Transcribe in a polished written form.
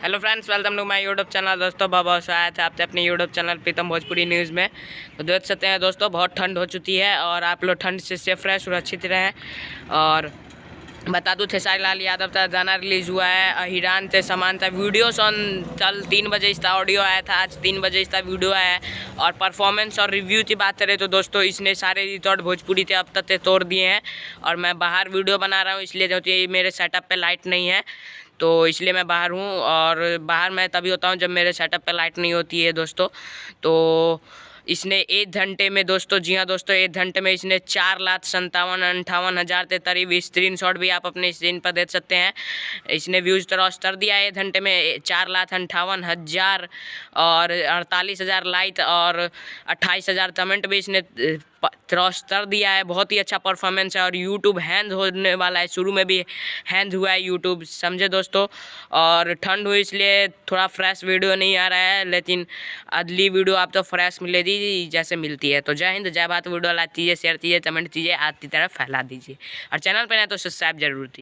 Hello friends, welcome to my YouTube channel. दोस्तों बहुत स्वागत है आपसे अपने YouTube channel Pritam Bhojpuri news में। तो देख सकते हैं दोस्तों, बहुत ठंड हो चुकी है और आप लोग ठंड से सेफ रहे, सुरक्षित रहें। और बता दूँ, खेसारी लाल यादव का गाना रिलीज़ हुआ है, हिरान से समान था। वीडियो सॉन कल 3 बजे इसका ऑडियो आया था, आज 3 बजे इसका वीडियो आया है। और परफॉर्मेंस और रिव्यू की बात करें तो दोस्तों, इसने सारे रिकॉर्ड भोजपुरी के अब तक से तोड़ दिए हैं। और मैं बाहर वीडियो बना रहा हूँ, इसलिए जो कि मेरे सेटअप पे लाइट नहीं है, तो इसलिए मैं बाहर हूँ। और बाहर मैं तभी होता हूँ जब मेरे सेटअप पे लाइट नहीं होती है दोस्तों। तो इसने 1 घंटे में दोस्तों, जी हाँ दोस्तों, 1 घंटे में इसने 4,57,58,000 के करीब स्क्रीन शॉट भी आप अपने स्क्रीन पर देख सकते हैं। इसने व्यूज़ क्रॉस कर दिया है 1 घंटे में 4,58,000 और 48,000 लाइक और 28,000 कमेंट भी इसने क्रॉस कर दिया है। बहुत ही अच्छा परफॉर्मेंस है। और यूट्यूब हैंग होने वाला है, शुरू में भी हैंग हुआ है यूट्यूब, समझे दोस्तों। और ठंड हुई इसलिए थोड़ा फ्रेश वीडियो नहीं आ रहा है, लेकिन अगली वीडियो आप तो फ्रेश मिलेगी जैसे मिलती है। तो जय हिंद, जय भारत। वीडियो लाइक कीजिए, शेयर कीजिए, कमेंट कीजिए, आज की तरफ फैला दीजिए और चैनल पर नहीं तो सब्सक्राइब जरूर कीजिए।